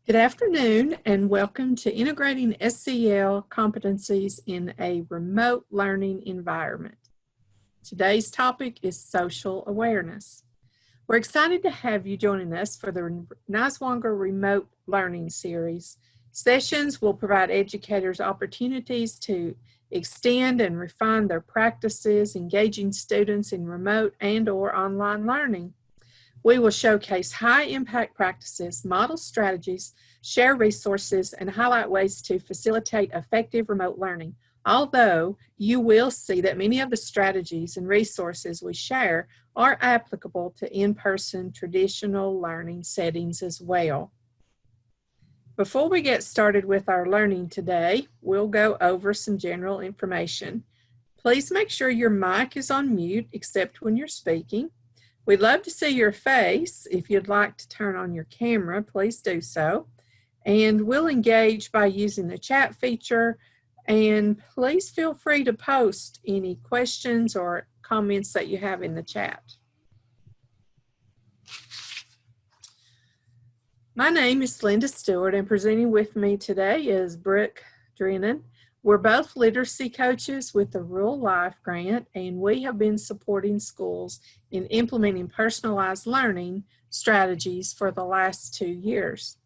Good afternoon and welcome to Integrating SEL Competencies in a Remote Learning Environment. Today's topic is social awareness. We're excited to have you joining us for the Niswonger Remote Learning Series. Sessions will provide educators opportunities to extend and refine their practices, engaging students in remote and/or online learning. We will showcase high-impact practices, model strategies, share resources, and highlight ways to facilitate effective remote learning. Although you will see that many of the strategies and resources we share are applicable to in-person traditional learning settings as well. Before we get started with our learning today, we'll go over some general information. Please make sure your mic is on mute except when you're speaking. We'd love to see your face. If you'd like to turn on your camera, please do so. And we'll engage by using the chat feature. And please feel free to post any questions or comments that you have in the chat. My name is Linda Stewart, and presenting with me today is Brooke Drennan. We're both literacy coaches with the Rural Life Grant, and we have been supporting schools in implementing personalized learning strategies for the last 2 years.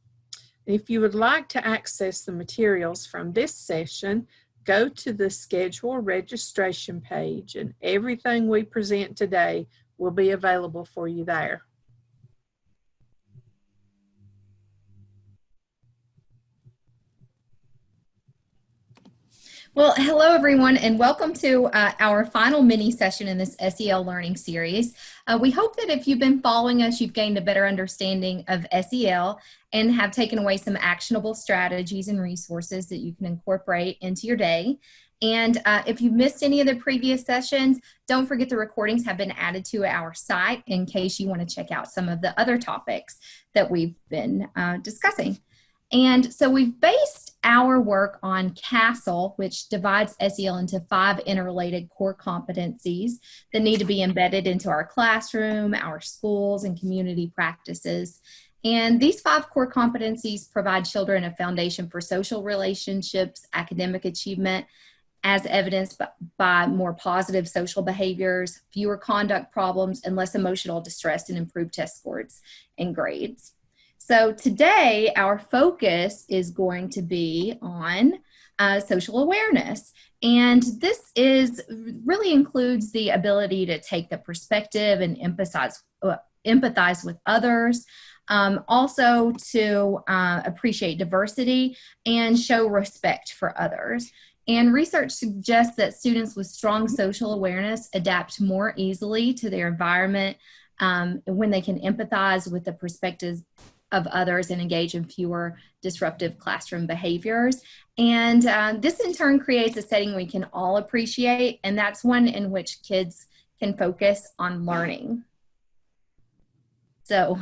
If you would like to access the materials from this session, go to the schedule registration page, and everything we present today will be available for you there. Well, hello everyone, and welcome to our final mini session in this SEL learning series. We hope that if you've been following us, you've gained a better understanding of SEL and have taken away some actionable strategies and resources that you can incorporate into your day. And if you missed any of the previous sessions, don't forget the recordings have been added to our site in case you want to check out some of the other topics that we've been discussing. And so we've based our work on CASEL, which divides SEL into 5 interrelated core competencies that need to be embedded into our classroom, our schools, and community practices. And these 5 core competencies provide children a foundation for social relationships, academic achievement, as evidenced by more positive social behaviors, fewer conduct problems, and less emotional distress, and improved test scores and grades. So today, our focus is going to be on social awareness. And this really includes the ability to take the perspective and empathize with others, also to appreciate diversity and show respect for others. And research suggests that students with strong social awareness adapt more easily to their environment when they can empathize with the perspectives of others and engage in fewer disruptive classroom behaviors. And this in turn creates a setting we can all appreciate, and that's one in which kids can focus on learning. So,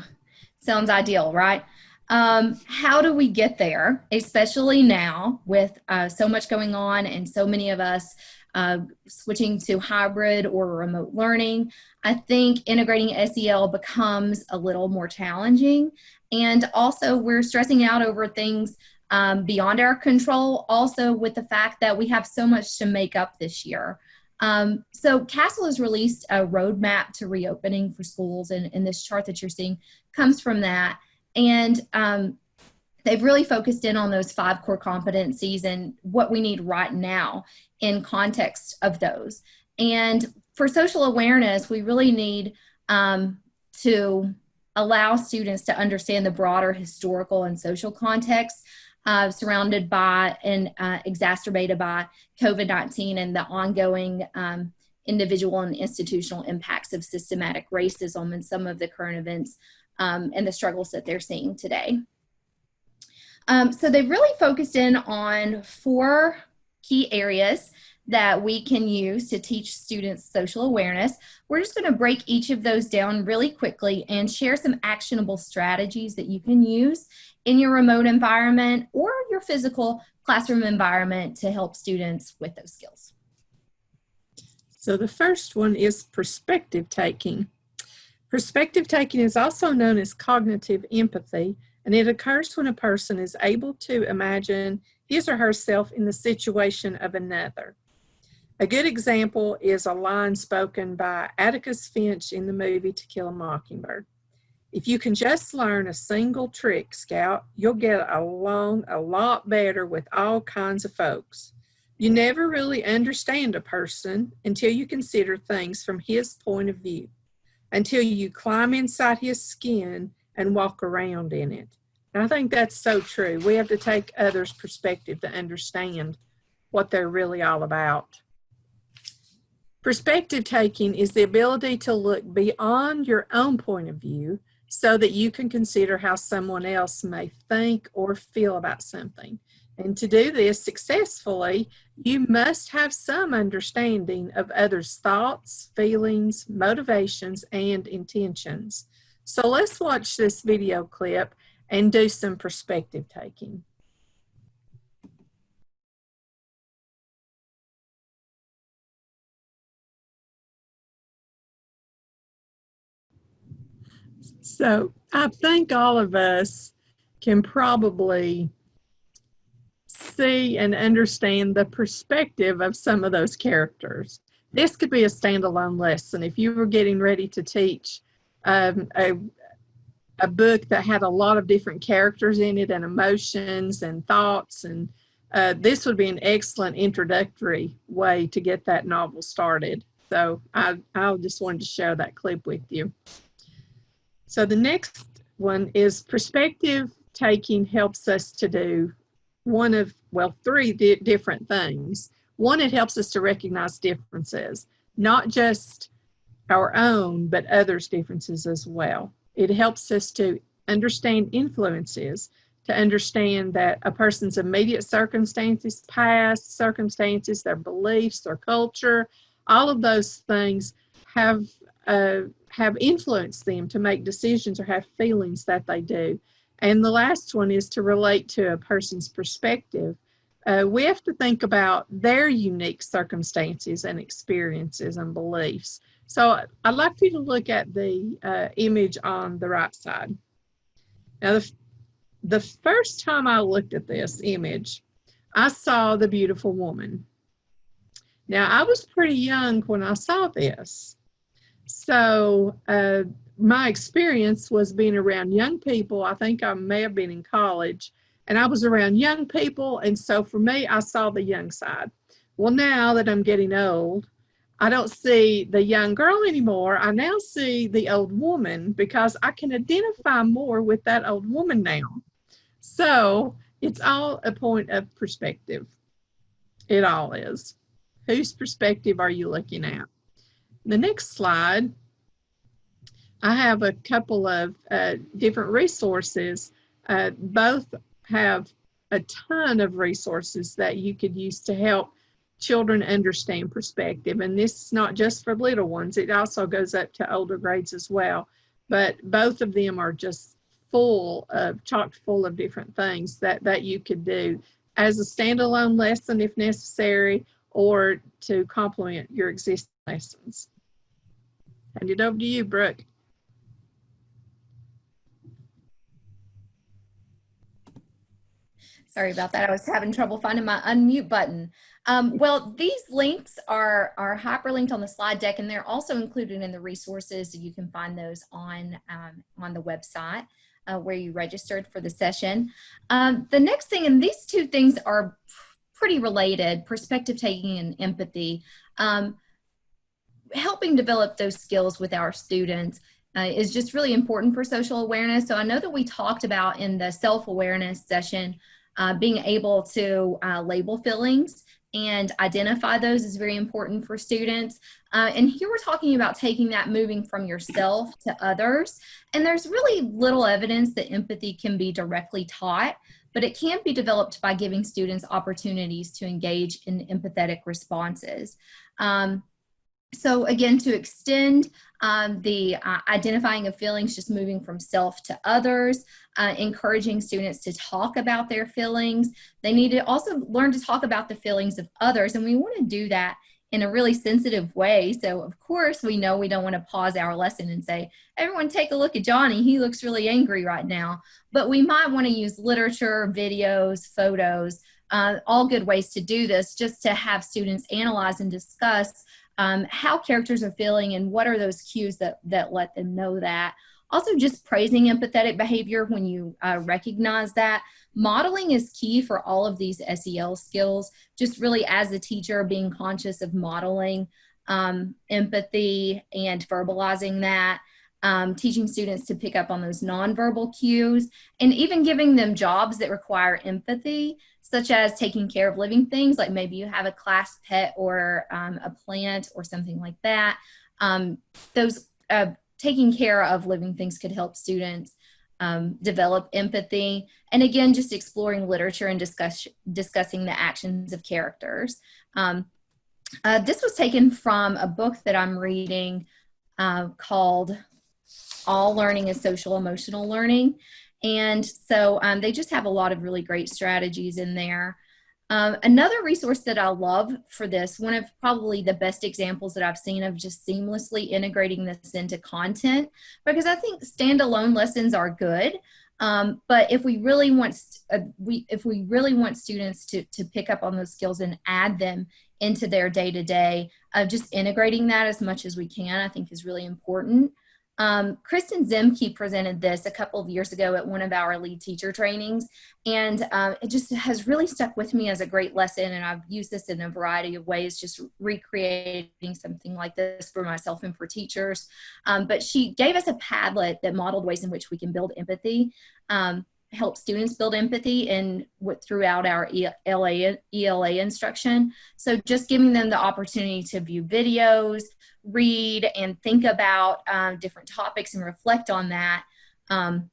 sounds ideal, right? How do we get there, especially now with so much going on and so many of us switching to hybrid or remote learning? I think integrating SEL becomes a little more challenging. And also we're stressing out over things beyond our control, also with the fact that we have so much to make up this year. So CASEL has released a roadmap to reopening for schools, and this chart that you're seeing comes from that. And they've really focused in on those 5 core competencies and what we need right now in context of those. And for social awareness, we really need to allow students to understand the broader historical and social context surrounded by and exacerbated by COVID-19 and the ongoing individual and institutional impacts of systematic racism and some of the current events and the struggles that they're seeing today. So they've really focused in on 4 key areas that we can use to teach students social awareness. We're just going to break each of those down really quickly and share some actionable strategies that you can use in your remote environment or your physical classroom environment to help students with those skills. So the first one is perspective taking. Perspective taking is also known as cognitive empathy, And it occurs when a person is able to imagine his or herself in the situation of another. A good example is a line spoken by Atticus Finch in the movie To Kill a Mockingbird. If you can just learn a single trick, Scout, you'll get along a lot better with all kinds of folks. You never really understand a person until you consider things from his point of view, until you climb inside his skin and walk around in it. And I think that's so true. We have to take others' perspective to understand what they're really all about. Perspective taking is the ability to look beyond your own point of view so that you can consider how someone else may think or feel about something. And to do this successfully, you must have some understanding of others' thoughts, feelings, motivations, and intentions. So let's watch this video clip and do some perspective taking. So I think all of us can probably see and understand the perspective of some of those characters. This could be a standalone lesson. If you were getting ready to teach a book that had a lot of different characters in it and emotions and thoughts, and this would be an excellent introductory way to get that novel started. So I just wanted to share that clip with you. So the next one is perspective taking helps us to do three different things. One, it helps us to recognize differences, not just our own, but others' differences as well. It helps us to understand influences, to understand that a person's immediate circumstances, past circumstances, their beliefs, their culture, all of those things have influenced them to make decisions or have feelings that they do. And the last one is to relate to a person's perspective. We have to think about their unique circumstances and experiences and beliefs. So I'd like for you to look at the image on the right side. Now, the first time I looked at this image, I saw the beautiful woman. Now, I was pretty young when I saw this. So my experience was being around young people. I think I may have been in college, and I was around young people. And so for me, I saw the young side. Well, now that I'm getting old, I don't see the young girl anymore. I now see the old woman because I can identify more with that old woman now. So it's all a point of perspective. It all is. Whose perspective are you looking at? The next slide, I have a couple of different resources. Both have a ton of resources that you could use to help children understand perspective. And this is not just for little ones. It also goes up to older grades as well. But both of them are just chock full of different things that you could do as a standalone lesson if necessary, or to complement your existing lessons. Hand it over to you, Brooke. Sorry about that. I was having trouble finding my unmute button. Well, these links are hyperlinked on the slide deck, and they're also included in the resources. You can find those on the website where you registered for the session. The next thing, and these two things are pretty related, perspective taking and empathy. Helping develop those skills with our students is just really important for social awareness. So I know that we talked about in the self-awareness session, being able to label feelings and identify those is very important for students. And here we're talking about taking that, moving from yourself to others. And there's really little evidence that empathy can be directly taught, but it can be developed by giving students opportunities to engage in empathetic responses. So again, to extend the identifying of feelings, just moving from self to others, encouraging students to talk about their feelings. They need to also learn to talk about the feelings of others, and we want to do that in a really sensitive way. So of course we know we don't want to pause our lesson and say, everyone take a look at Johnny, he looks really angry right now. But we might want to use literature, videos, photos, all good ways to do this, just to have students analyze and discuss how characters are feeling and what are those cues that let them know that. Also, just praising empathetic behavior when you recognize that. Modeling is key for all of these SEL skills, just really as a teacher being conscious of modeling empathy and verbalizing that. Teaching students to pick up on those nonverbal cues, and even giving them jobs that require empathy, such as taking care of living things, like maybe you have a class pet or a plant or something like that. Those taking care of living things could help students develop empathy. And again, just exploring literature and discussing the actions of characters. This was taken from a book that I'm reading called All Learning is Social Emotional Learning. And so they just have a lot of really great strategies in there. Another resource that I love for this, one of probably the best examples that I've seen of just seamlessly integrating this into content, because I think standalone lessons are good. But if we really want students to pick up on those skills and add them into their day-to-day, just integrating that as much as we can, I think is really important. Kristen Zemke presented this a couple of years ago at one of our lead teacher trainings, and it just has really stuck with me as a great lesson, and I've used this in a variety of ways, just recreating something like this for myself and for teachers. But she gave us a Padlet that modeled ways in which we can build empathy, help students build empathy throughout our ELA instruction. So just giving them the opportunity to view videos, read, and think about different topics and reflect on that. And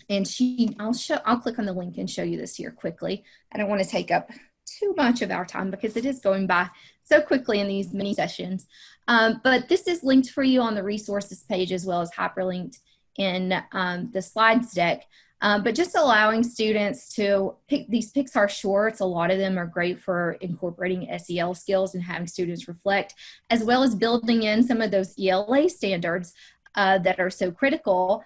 I'll click on the link and show you this here quickly. I don't want to take up too much of our time because it is going by so quickly in these mini sessions. But this is linked for you on the resources page, as well as hyperlinked in the slides deck. But just allowing students to pick these Pixar shorts, a lot of them are great for incorporating SEL skills and having students reflect, as well as building in some of those ELA standards that are so critical.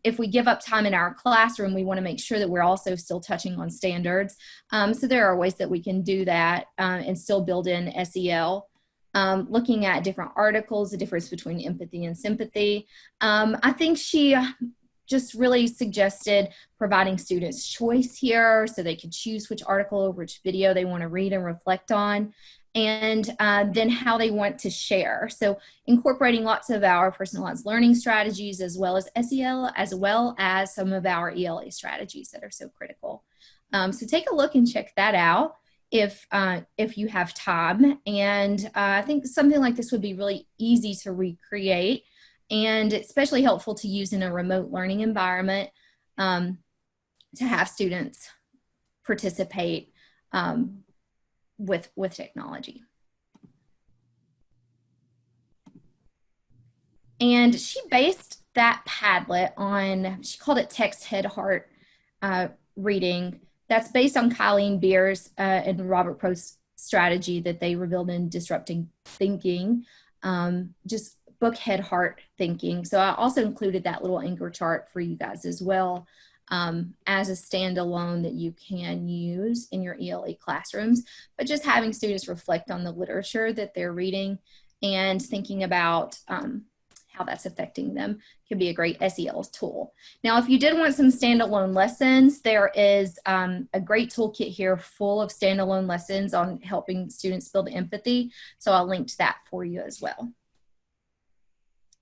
If we give up time in our classroom, we want to make sure that we're also still touching on standards. So there are ways that we can do that and still build in SEL. Looking at different articles, the difference between empathy and sympathy. I think she just really suggested providing students choice here so they could choose which article or which video they want to read and reflect on, and then how they want to share. So incorporating lots of our personalized learning strategies, as well as SEL, as well as some of our ELA strategies that are so critical. So take a look and check that out if you have time. And I think something like this would be really easy to recreate, and especially helpful to use in a remote learning environment to have students participate with technology. And she based that Padlet on, she called it text head heart reading. That's based on Colleen Beer's and Robert Prost's strategy that they revealed in Disrupting Thinking, just book head heart thinking. So I also included that little anchor chart for you guys as well, as a standalone that you can use in your ELA classrooms, but just having students reflect on the literature that they're reading and thinking about how that's affecting them can be a great SEL tool. Now, if you did want some standalone lessons, there is a great toolkit here full of standalone lessons on helping students build empathy. So I'll link to that for you as well.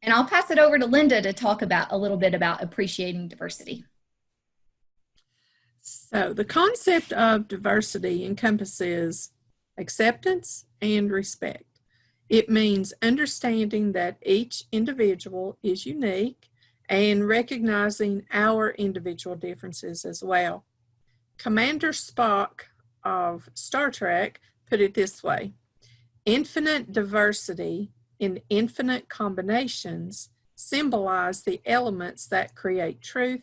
And I'll pass it over to Linda to talk about a little bit about appreciating diversity. So the concept of diversity encompasses acceptance and respect. It means understanding that each individual is unique and recognizing our individual differences as well. Commander Spock of Star Trek put it this way: infinite diversity in infinite combinations symbolize the elements that create truth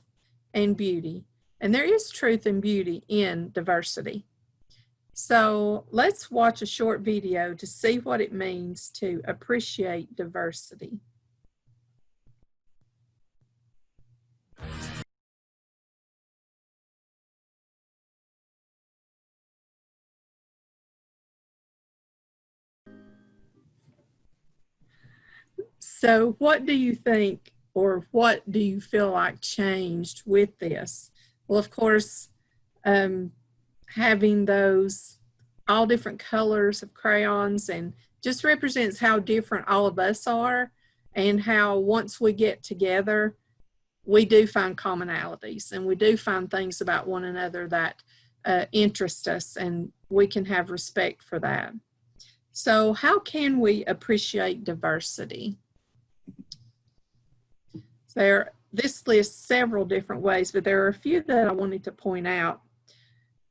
and beauty. And there is truth and beauty in diversity. So let's watch a short video to see what it means to appreciate diversity. So what do you think, or what do you feel like changed with this? Well, of course, having those all different colors of crayons and just represents how different all of us are, and how once we get together, we do find commonalities and we do find things about one another that interest us, and we can have respect for that. So how can we appreciate diversity? This lists several different ways, but there are a few that I wanted to point out.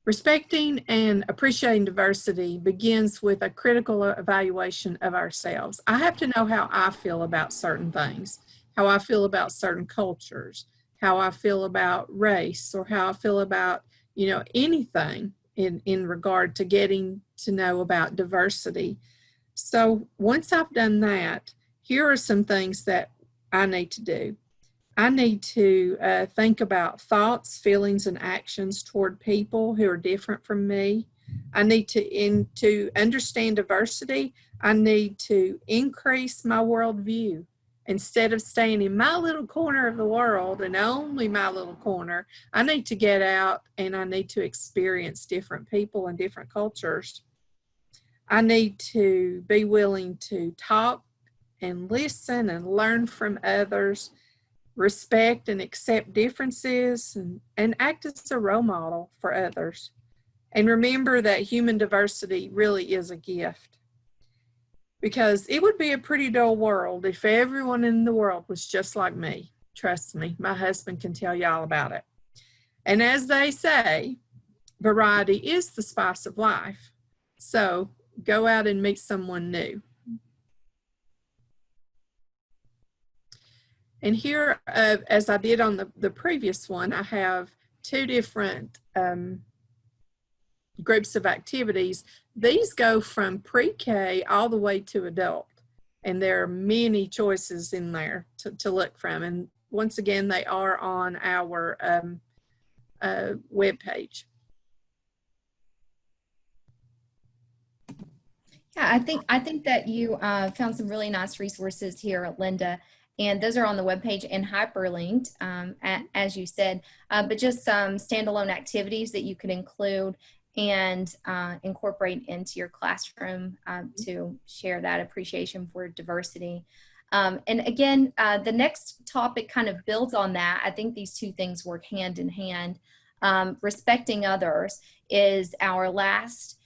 Respecting and appreciating diversity begins with a critical evaluation of ourselves. I have to know how I feel about certain things, how I feel about certain cultures, how I feel about race, or how I feel about, anything in regard to getting to know about diversity. So once I've done that, here are some things that I need to do. I need to think about thoughts, feelings, and actions toward people who are different from me. I need to understand diversity. I need to increase my worldview. Instead of staying in my little corner of the world and only my little corner, I need to get out and I need to experience different people and different cultures. I need to be willing to talk and listen and learn from others, respect and accept differences, and act as a role model for others. And remember that human diversity really is a gift, because it would be a pretty dull world if everyone in the world was just like me. Trust me, my husband can tell you all about it. And as they say, variety is the spice of life. So go out and meet someone new. And here, as I did on the previous one, I have two different groups of activities. These go from pre-K all the way to adult. And there are many choices in there to look from. And once again, they are on our webpage. Yeah, I think that you found some really nice resources here, Linda, and those are on the webpage and hyperlinked, as you said, but just some standalone activities that you could include and incorporate into your classroom to share that appreciation for diversity. And again, the next topic kind of builds on that. I think these two things work hand in hand. Respecting others is our last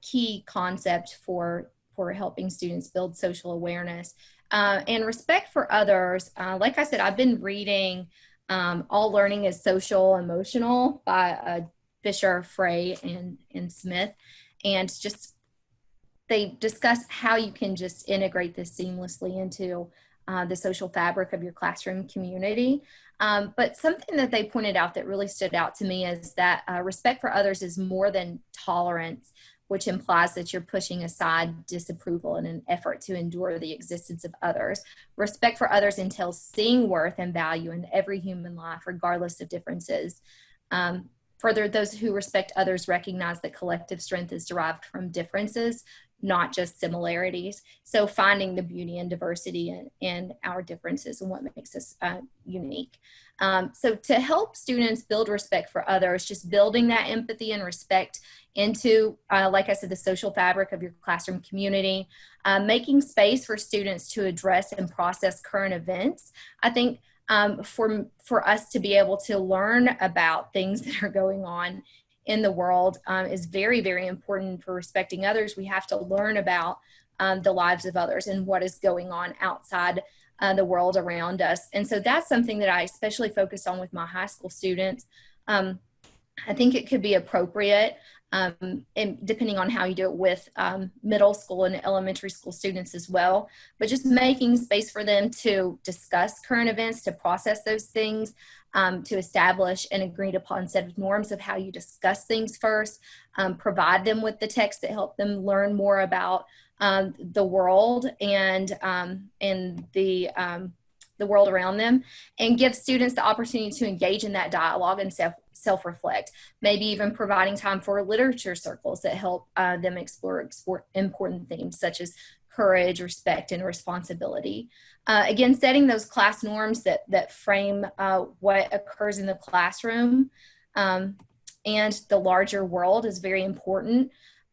key concept for helping students build social awareness. And respect for others, like I said, I've been reading All Learning is Social Emotional by Fisher, Frey, and Smith. And just they discuss how you can just integrate this seamlessly into the social fabric of your classroom community. But something that they pointed out that really stood out to me is that respect for others is more than tolerance, which implies that you're pushing aside disapproval in an effort to endure the existence of others. Respect for others entails seeing worth and value in every human life, regardless of differences. Further, those who respect others recognize that collective strength is derived from differences, not just similarities. So finding the beauty and diversity in our differences and what makes us unique. So to help students build respect for others, just building that empathy and respect into, like I said, the social fabric of your classroom community, making space for students to address and process current events. I think for us to be able to learn about things that are going on in the world is very, very important for respecting others. We have to learn about the lives of others and what is going on outside the world around us. And so that's something that I especially focus on with my high school students. I think it could be appropriate and depending on how you do it with middle school and elementary school students as well. But just making space for them to discuss current events, to process those things, to establish an agreed upon set of norms of how you discuss things first, provide them with the text that help them learn more about the world and the world around them, and give students the opportunity to engage in that dialogue and self-reflect, maybe even providing time for literature circles that help them explore important themes such as courage, respect, and responsibility. Again, setting those class norms that frame what occurs in the classroom and the larger world is very important.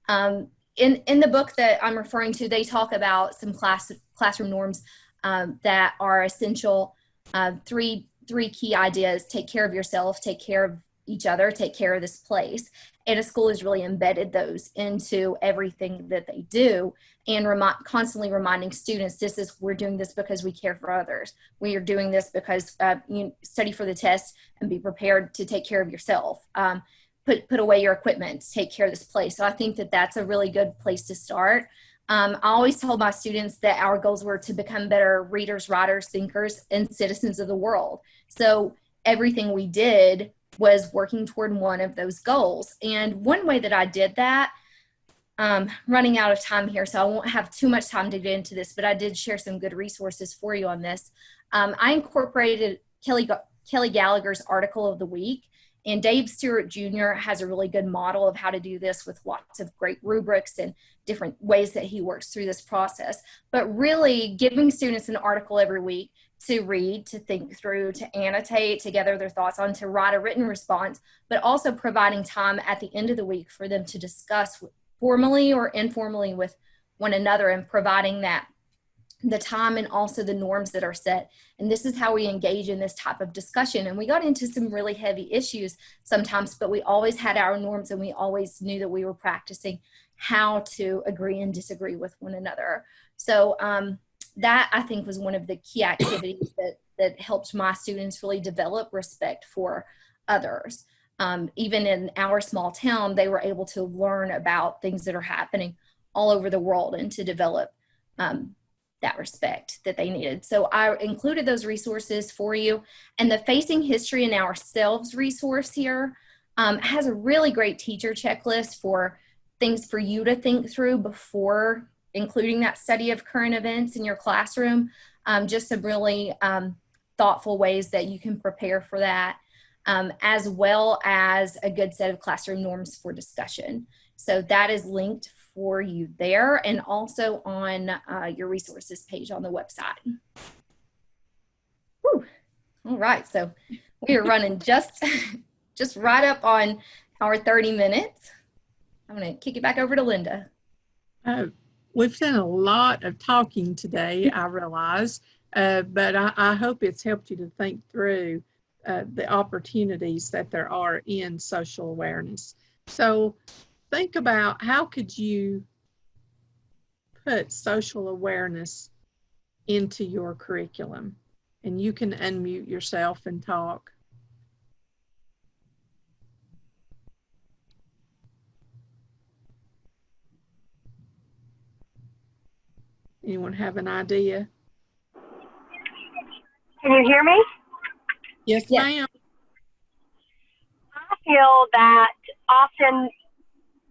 In the book that I'm referring to, they talk about some classroom norms that are essential. Three key ideas: take care of yourself, take care of each other, take care of this place. And a school has really embedded those into everything that they do, and constantly reminding students, we're doing this because we care for others. We are doing this because you study for the test and be prepared to take care of yourself. Put away your equipment, take care of this place. So I think that that's a really good place to start. I always told my students that our goals were to become better readers, writers, thinkers, and citizens of the world. So everything we did was working toward one of those goals. And one way that I did that, running out of time here, so I won't have too much time to get into this, but I did share some good resources for you on this. I incorporated Kelly Gallagher's article of the week. And Dave Stewart Jr. has a really good model of how to do this with lots of great rubrics and different ways that he works through this process. But really giving students an article every week to read, to think through, to annotate, to gather their thoughts on, to write a written response, but also providing time at the end of the week for them to discuss formally or informally with one another, and providing that the time and also the norms that are set. And this is how we engage in this type of discussion. And we got into some really heavy issues sometimes, but we always had our norms, and we always knew that we were practicing how to agree and disagree with one another. So that, I think, was one of the key activities that helped my students really develop respect for others. Even in our small town, they were able to learn about things that are happening all over the world and to develop that respect that they needed. So I included those resources for you. And the Facing History in Ourselves resource here has a really great teacher checklist for things for you to think through before including that study of current events in your classroom. Just some really thoughtful ways that you can prepare for that, as well as a good set of classroom norms for discussion. So that is linked for you there, and also on your resources page on the website. Whew. All right, so we are running just right up on our 30 minutes. I'm going to kick it back over to Linda. We've done a lot of talking today, I realize, but I hope it's helped you to think through the opportunities that there are in social awareness. So think about, how could you put social awareness into your curriculum? And you can unmute yourself and talk. Anyone have an idea? Can you hear me? Yes, ma'am. I feel that often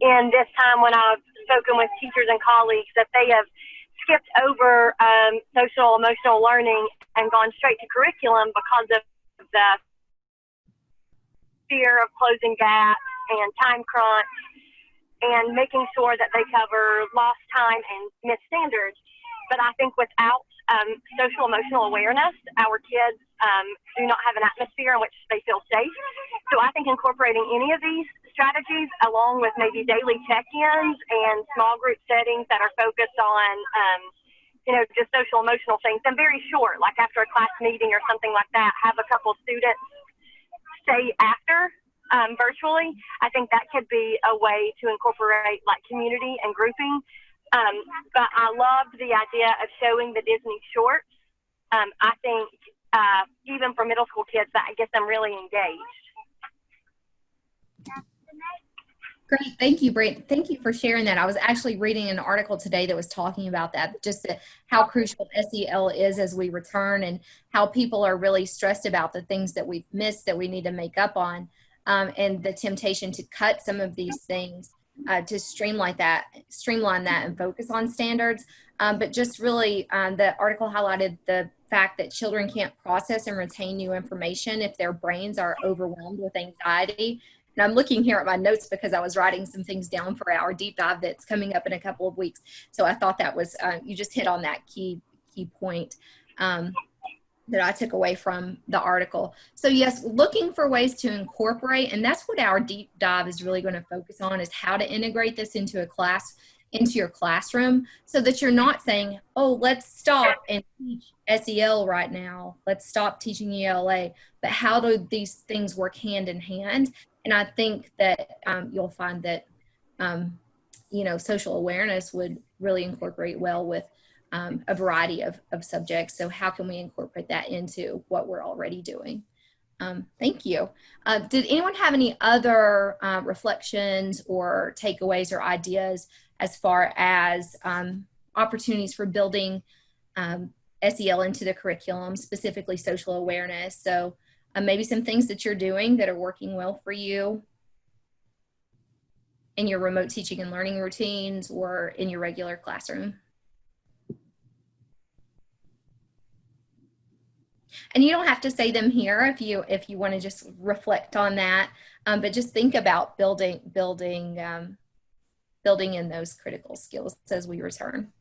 in this time when I've spoken with teachers and colleagues, that they have skipped over social emotional learning and gone straight to curriculum because of the fear of closing gaps and time crunch and making sure that they cover lost time and missed standards. But I think without social emotional awareness, our kids do not have an atmosphere in which they feel safe. So I think incorporating any of these strategies, along with maybe daily check-ins and small group settings that are focused on, just social emotional things, and very short, like after a class meeting or something like that, have a couple students stay after virtually. I think that could be a way to incorporate like community and grouping. But I loved the idea of showing the Disney shorts. I think even for middle school kids, that gets them really engaged. Great. Thank you, Brent. Thank you for sharing that. I was actually reading an article today that was talking about that, just how crucial SEL is as we return, and how people are really stressed about the things that we've missed that we need to make up on, and the temptation to cut some of these things to streamline that and focus on standards. But just really, the article highlighted the fact that children can't process and retain new information if their brains are overwhelmed with anxiety. And I'm looking here at my notes because I was writing some things down for our deep dive that's coming up in a couple of weeks. So I thought that was, you just hit on that key point that I took away from the article. So yes, looking for ways to incorporate, and that's what our deep dive is really going to focus on, is how to integrate this into your classroom, so that you're not saying, oh, let's stop and teach SEL right now. Let's stop teaching ELA. But how do these things work hand in hand? And I think that you'll find that, social awareness would really incorporate well with a variety of subjects. So how can we incorporate that into what we're already doing? Thank you. Did anyone have any other reflections or takeaways or ideas as far as opportunities for building SEL into the curriculum, specifically social awareness? So maybe some things that you're doing that are working well for you in your remote teaching and learning routines or in your regular classroom. And you don't have to say them here if you want to just reflect on that, but just think about building in those critical skills as we return.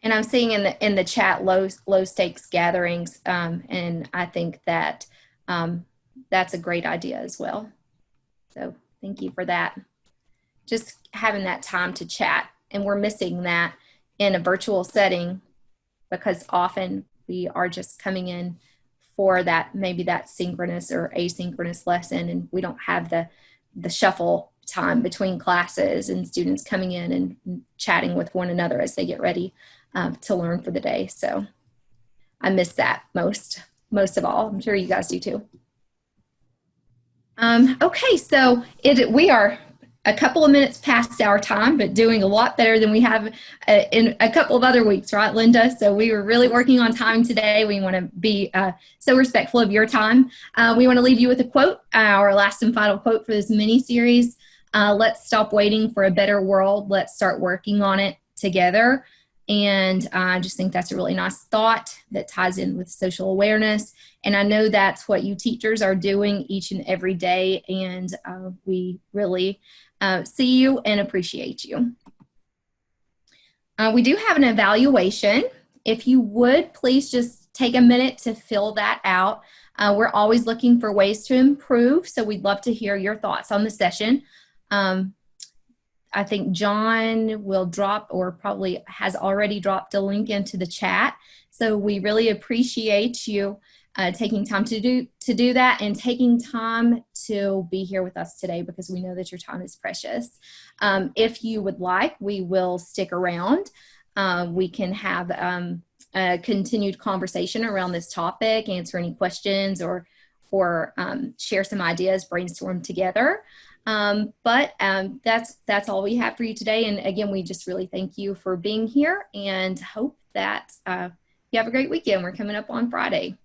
And I'm seeing in the chat low stakes gatherings, and I think that that's a great idea as well. So thank you for that. Just having that time to chat, and we're missing that in a virtual setting because often we are just coming in for that, maybe that synchronous or asynchronous lesson, and we don't have the shuffle time between classes and students coming in and chatting with one another as they get ready to learn for the day. So I miss that most of all. I'm sure you guys do too. Okay, so we are a couple of minutes past our time, but doing a lot better than we have in a couple of other weeks, right, Linda? So we were really working on time today. We want to be so respectful of your time. We want to leave you with a quote, our last and final quote for this mini-series. Let's stop waiting for a better world. Let's start working on it together. And I just think that's a really nice thought that ties in with social awareness. And I know that's what you teachers are doing each and every day. And we really see you and appreciate you. We do have an evaluation. If you would, please just take a minute to fill that out. We're always looking for ways to improve, so we'd love to hear your thoughts on the session. I think John will drop, or probably has already dropped, a link into the chat. So we really appreciate you taking time to do that, and taking time to be here with us today, because we know that your time is precious. If you would like, we will stick around. We can have a continued conversation around this topic, answer any questions, or share some ideas, brainstorm together. But that's all we have for you today. And again, we just really thank you for being here, and hope that you have a great weekend. We're coming up on Friday.